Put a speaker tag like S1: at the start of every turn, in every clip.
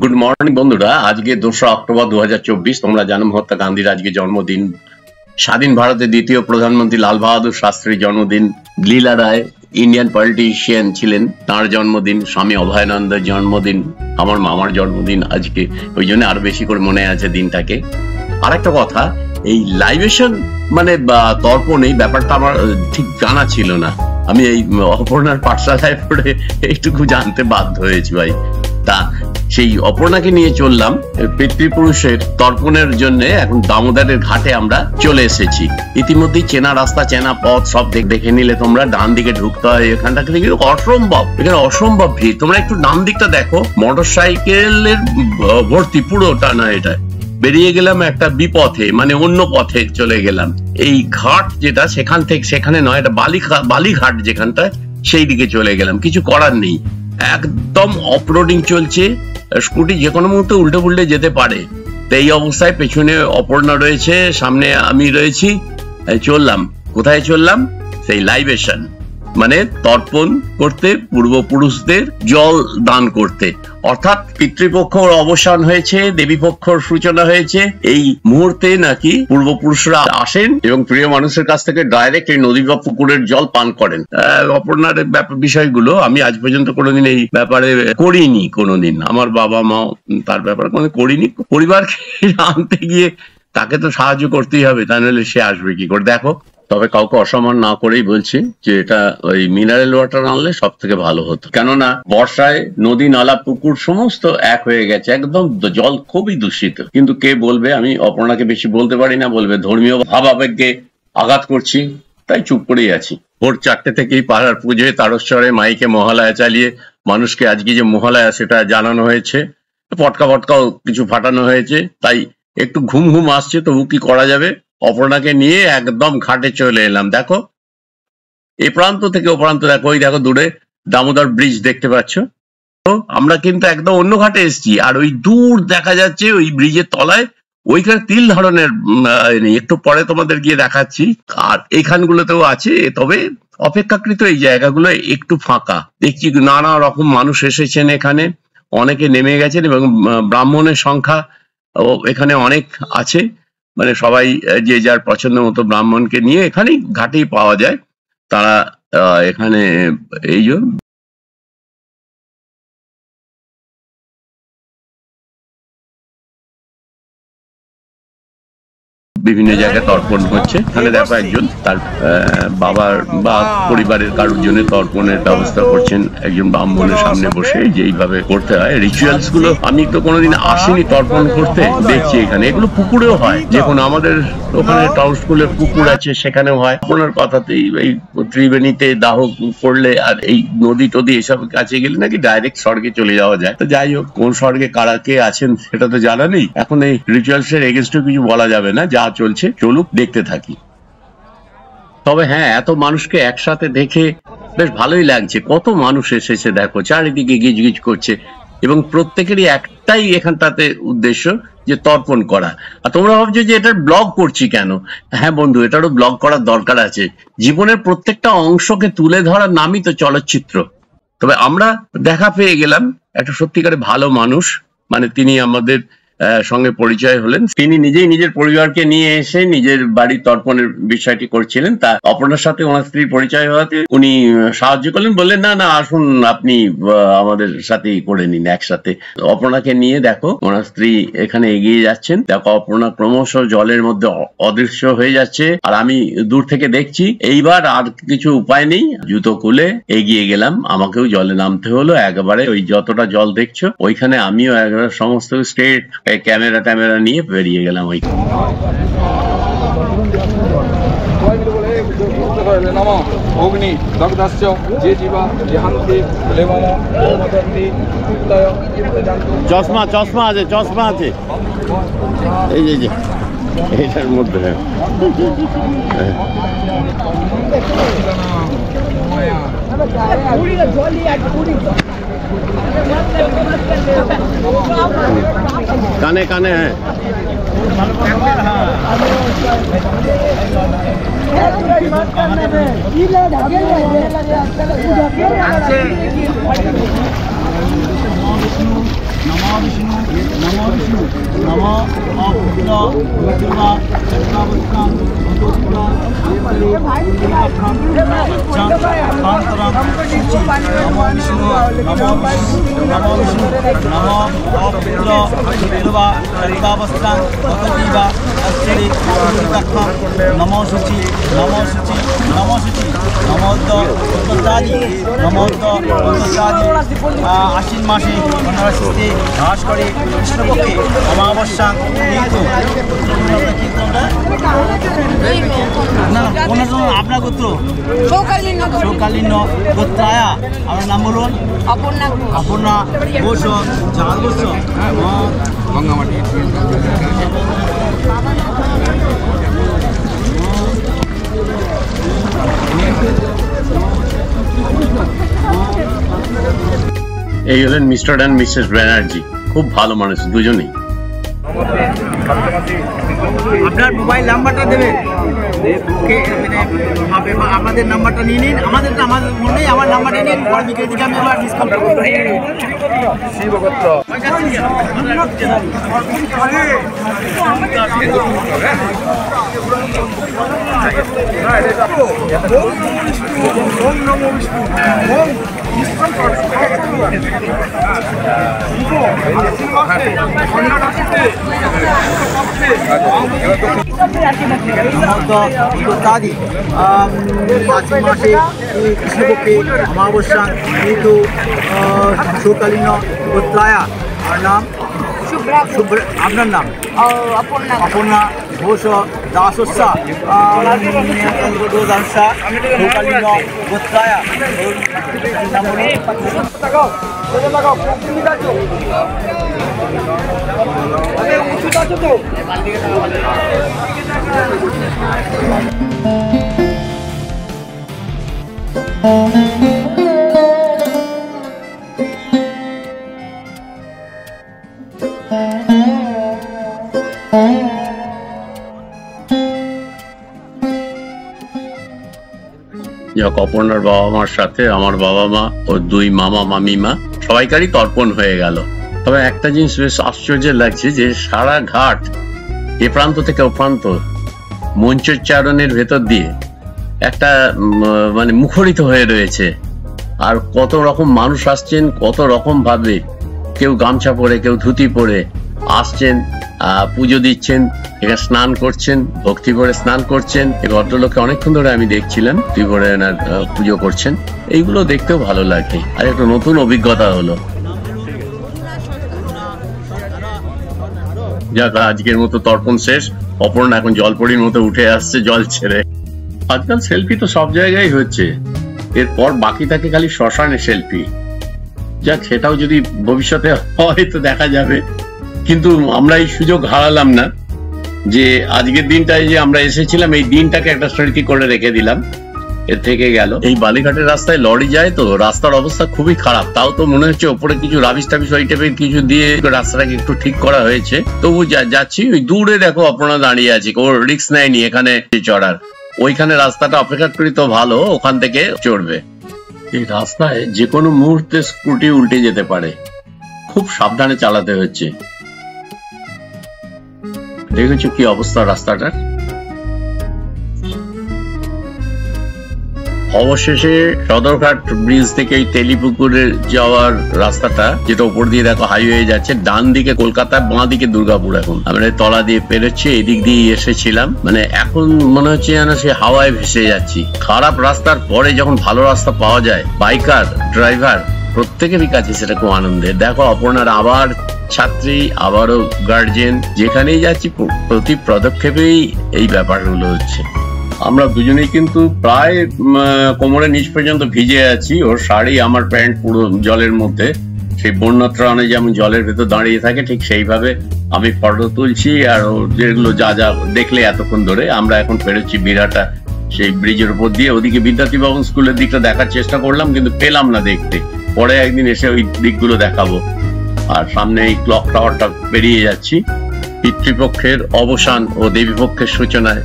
S1: Good morning বন্ধুরা, আজকে 2রা October 2024। তোমরা জানো মহাত্মা গান্ধীর আজকে জন্মদিন। স্বাধীন ভারতের দ্বিতীয় প্রধানমন্ত্রী লাল বাহাদুর শাস্ত্রীর জন্মদিন। লীলা রায় ইন্ডিয়ান পলিটিশিয়ান ছিলেন, তার জন্মদিন। স্বামী অভয়ানন্দের জন্মদিন। আমার মামার জন্মদিন আজকে, ওই জন্য আরো বেশি করে মনে আছে দিনটাকে। আর একটা কথা, এই লাইভেশন মানে তর্পণ, এই ব্যাপারটা আমার ঠিক জানা ছিল না। আমি এই অপর্ণার পাঠশালায় পড়ে এইটুকু জানতে বাধ্য হয়েছি ভাই। তা সেই অপর্ণাকে নিয়ে চললাম পিতৃপুরুষের তর্পণের জন্য। এখন দামোদরের ঘাটে আমরা চলে এসেছি। ইতিমধ্যেই চেনা রাস্তা, চেনা পথ সব দেখে নিলে তোমরা। ডান দিকে ঢুকতে হয় এখানটা, কিন্তু অসম্ভব, এখানে অসম্ভব ভিড়। তোমরা একটু ডান দিকটা দেখো, মোটর সাইকেলের ভর্তি পুরোটা না। এটা বেরিয়ে গেলাম একটা বিপথে, মানে অন্য পথে চলে গেলাম। এই ঘাট যেটা, সেখান থেকে সেখানে নয়, এটা বালিঘাট যেখানটায়, সেই দিকে চলে গেলাম। কিছু করার নেই, একদম অফরোডিং চলছে। স্কুটি যে কোনো মুহূর্তে উল্টে পুল্টে যেতে পারে। তো এই অবস্থায় পেছনে অপর্ণা রয়েছে, সামনে আমি রয়েছি। চললাম কোথায়? চললাম সেই লাইবেশন, মানে তর্পণ করতে, পূর্বপুরুষদের জল দান করতে। অর্থাৎ পিতৃপক্ষর অবসান হয়েছে, দেবী পক্ষর সূচনা হয়েছে। এই মুহূর্তে নাকি পূর্বপুরুষরা আসেন এবং প্রিয় মানুষের কাছ থেকে ডাইরেক্ট এই নদী বা পুকুরের জল পান করেন। অপর্ণার বিষয়গুলো আমি আজ পর্যন্ত কোনোদিন এই ব্যাপারে করিনি। কোনোদিন আমার বাবা মা তার ব্যাপারে কোনোদিন করিনি। পরিবারকে আনতে গিয়ে তাকে তো সাহায্য করতেই হবে, তা নাহলে সে আসবে কি করে? দেখো, তবে কাউকে অসম্মান না করেই বলছি যে এটা ওই মিনারেল ওয়াটার আনলে সব থেকে ভালো হতো। কেননা বর্ষায় নদী নালা পুকুর সমস্ত এক হয়ে গেছে, একদম জল খুবই দূষিত। কিন্তু কে বলবে? আমি অপর্ণাকে বেশি বলতে পারি না, বলবে ধর্মীয় ভাবাবেগকে আঘাত করছি, তাই চুপ করেই আছি। ভোর 4টে থেকেই পাড়ার পুজোয় তারস্বরে মাইকে মহালয়া চালিয়ে মানুষকে আজকে যে মহালয়া সেটা জানানো হয়েছে। পটকাও কিছু ফাটানো হয়েছে, তাই একটু ঘুম ঘুম আসছে, তবু কি করা যাবে। অপর্ণাকে নিয়ে একদম ঘাটে চলে এলাম। দেখো, এ প্রান্ত থেকে ও প্রান্ত দেখো, ওই দেখো দূরে দামোদর ব্রিজ দেখতে পাচ্ছ। তো আমরা কিন্তু একদম অন্য ঘাটে এসেছি। আর ওই দূর দেখা যাচ্ছে ওই ব্রিজের তলায় ওইখানে তিল ধরনের একটু পরে তোমাদের গিয়ে দেখাচ্ছি। আর এইখানগুলোতেও আছে, তবে অপেক্ষাকৃত এই জায়গাগুলো একটু ফাঁকা। দেখছি নানা রকম মানুষ এসেছেন এখানে, অনেকে নেমে গেছেন এবং ব্রাহ্মণের সংখ্যা এখানে অনেক আছে। মানে সবাই যে যার পছন্দ মতো ব্রাহ্মণকে নিয়ে এখানেই ঘাটেই পাওয়া যায়। তারা এখানে এই যে বিভিন্ন জায়গায় তর্পণ হচ্ছে। এখানে দেখো একজন তার বাবার বা পরিবারের কারোর জন্য তর্পণের ব্যবস্থা করছেন, একজন ব্রাহ্মণের সামনে বসে। যে এইভাবে করতে হয় রিচুয়ালস গুলো। আমি তো কোনোদিন আসিনি তর্পণ করতে, দেখছি এখানে এগুলো পুকুরেও হয়। যেমন আমাদের ওখানে টাউন স্কুলে পুকুর আছে, সেখানেও হয়। আপনার কথাতেই এই ত্রিবেণীতে দাহ করলে আর এই নদী টদী এসব কাছে গেলে নাকি ডাইরেক্ট স্বর্গে চলে যাওয়া যায়। তো যাই হোক, কোন স্বর্গে কারা কে আছেন সেটা তো জানা নেই। এখন এই রিচুয়ালস এর এগেনস্টে কিছু বলা যাবে না, যা চলছে চলুক, দেখতে থাকি। তবে হ্যাঁ, এত মানুষকে একসাথে দেখে বেশ ভালোই লাগছে। কত মানুষ এসেছে দেখো, চারিদিকে গিজগিজ করছে এবং প্রত্যেকেরই একটাই এখানটাতে উদ্দেশ্য, যে তর্পণ করা। আর তোমরা ভাবছো যে এটার ব্লগ করছি কেন? হ্যাঁ বন্ধু, এটারও ব্লগ করার দরকার আছে। জীবনের প্রত্যেকটা অংশকে তুলে ধরার নামই তো চলচ্চিত্র। তবে আমরা দেখা পেয়ে গেলাম একটা সত্যিকারে ভালো মানুষ, মানে তিনি আমাদের সঙ্গে পরিচয় হলেন। তিনি নিজেই নিজের পরিবারকে নিয়ে এসে নিজের বাড়ির তর্পণের বিষয়টি করছিলেন। তা অপর্ণার সাথে ওনার স্ত্রীর পরিচয় হওয়াতে উনি সাহায্য করলেন, বললেন না না আসুন আপনি আমাদের সাথেই করে নিন একসাথে। অপর্ণাকে নিয়ে দেখো ওনার স্ত্রী এখানে এগিয়ে যাচ্ছেন। দেখো অপর্ণা ক্রমশ জলের মধ্যে অদৃশ্য হয়ে যাচ্ছে, আর আমি দূর থেকে দেখছি। এইবার আর কিছু উপায় নেই, জুতো খুলে এগিয়ে গেলাম। আমাকেও জলে নামতে হলো একেবারে। ওই যতটা জল দেখছো ওইখানে আমিও একবারে সমস্ত স্ট্রেট ক্যামেরা নিয়ে বেরিয়ে গেলাম। ওই চশমা আছে, চশমা আছে এই যে এটার মধ্যে। কানে কানে হ্যাঁ,
S2: नमो विष्णु नमो विष्णु नमो अपुत्र विष्णुवा सर्वावस्थान भूतोत्तरा नमो विष्णु नमो विष्णु नमो विष्णु नमो अपुत्र विष्णुवा सर्वावस्थान भूतोत्तरा अस्त्री नमो शुचि नमो शुचि नमो शुचि नमोद्द उत्तरादि नमोद्द उत्तरादि आश्विन मासे অনারাশিতে ঘাস করে কৃষ্ণপক্ষে অমাবস্যা মৃত্যু আপনার গোত্র সৌকালীন গোত্রায়া আমার নাম বলুন অপর্ণা ঘোষ চাঁদ ঘোষ গঙ্গামাটি
S1: এই হলেন মিস্টার অ্যান্ড মিসেস ব্যানার্জি, খুব ভালো মানুষ দুজনেই।
S2: আপনার মোবাইল নাম্বারটা দেবেন, আমাদের নাম্বারটা নিয়ে নিন, আমাদের মনে আমার নাম্বারটা নিন, পরে বিকেল দিকে আমি আবার ডিসকাউন্ট করবো। কৃষ্ণপক্ষে অমাবস্যা ঋতু সৌকালীন গোত্রায়া আর নাম আপনার নাম অপর্ণা ঘোষ দাসস্যা সৌকালীন গোত্রায়া
S1: অপর্ণার বাবা মার সাথে আমার বাবা মা ও দুই মামা মামিমা সবাইকারই তর্পণ হয়ে গেল। তবে একটা জিনিস বেশ আশ্চর্য লাগছে যে সারা ঘাট এ প্রান্ত থেকে ও প্রান্ত মঞ্চোচ্চারণের ভেতর দিয়ে একটা মানে মুখরিত হয়ে রয়েছে। আর কত রকম মানুষ আসছেন, কত রকম ভাবে, কেউ গামছা পরে, কেউ ধুতি পরে আসছেন, পুজো দিচ্ছেন, এখানে স্নান করছেন, ভক্তি করে স্নান করছেন। এই ভদ্রলোককে অনেকক্ষণ ধরে আমি দেখছিলাম ভক্তি করে এনার পুজো করছেন। এইগুলো দেখতেও ভালো লাগে, আর একটা নতুন অভিজ্ঞতা হলো। যাক, আজকের মতো তর্পণ শেষ। অপর্ণা এখন জলপরির মতো উঠে আসছে জল ছেড়ে। আজকাল সেলফি তো সব জায়গায় হচ্ছে, এরপর বাকি থাকে খালি শ্মশানে সেলফি। যাক, সেটাও যদি ভবিষ্যতে হয় তো দেখা যাবে, কিন্তু আমরা এই সুযোগ হারালাম না যে আজকের দিনটায় যে আমরা এসেছিলাম এই দিনটাকে একটা স্মৃতি করে রেখে দিলাম। এর থেকে গেল এই বালিঘাটের রাস্তায় লরি যায় তো রাস্তার অবস্থা খুবই খারাপ। তাও তো মনে হচ্ছে ওপরে কিছু রাবিশ টাবিশ ওই টাইপের কিছু দিয়ে রাস্তাটাকে একটু ঠিক করা হয়েছে। তবু যাচ্ছি, ওই দূরে দেখো আপনারা দাঁড়িয়ে আছে, ওর রিস্ক নেয়নি এখানে চড়ার। ওইখানে রাস্তাটা অপেক্ষাকৃত ভালো, ওখান থেকে চড়বে। এই রাস্তায় যে কোনো মুহূর্তে স্কুটি উল্টে যেতে পারে, খুব সাবধানে চালাতে হচ্ছে। দেখেছো কি অবস্থা রাস্তাটার। অবশেষে সদরঘাট ব্রিজ থেকে এই তেলিপুকুরে যাওয়ার রাস্তাটা, যেটা উপর দিয়ে দেখো হাইওয়ে যাচ্ছে, ডান দিকে কলকাতা, বাঁ দিকে দুর্গাপুর। এখন আমরা তলা দিয়ে পেরোচ্ছি, এদিক দিয়ে এসেছিলাম, মানে এখন মনে হচ্ছে যেন সে হাওয়ায় ভেসে যাচ্ছি। খারাপ রাস্তার পরে যখন ভালো রাস্তা পাওয়া যায়, বাইকার ড্রাইভার প্রত্যেকেরই কাছে সেটা খুব আনন্দের। দেখো অপর্ণার আবার ছাত্রী, আবারও গার্জেন, যেখানেই যাচ্ছি প্রতি পদক্ষেপেই এই ব্যাপারগুলো হচ্ছে। আমরা দুজনেই কিন্তু প্রায় কোমরের নিচ পর্যন্ত ভিজে আছি। ওর শাড়ি, আমার প্যান্ট পুরো জলের মধ্যে। সেই বন্যা ত্রাণে যেমন জলের ভেতর দাঁড়িয়ে থাকে, ঠিক সেইভাবে আমি ফটো তুলছি। আর যেগুলো যা যা দেখলে এতক্ষণ ধরে, আমরা এখন পেরোচ্ছি বিরাটা সেই ব্রিজের উপর দিয়ে। ওদিকে বিদ্যার্থী ভবন স্কুলের দিকটা দেখার চেষ্টা করলাম, কিন্তু পেলাম না দেখতে। পরে একদিন এসে ওই দিকগুলো দেখাবো। আর সামনে এই ক্লক টাওয়ারটা পেরিয়ে যাচ্ছি। পিতৃপক্ষের অবসান ও দেবীপক্ষের সূচনায়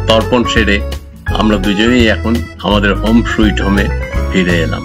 S1: তর্পণ সেরে আমরা দুজনেই এখন আমাদের হোম সুইট হোমে ফিরে এলাম।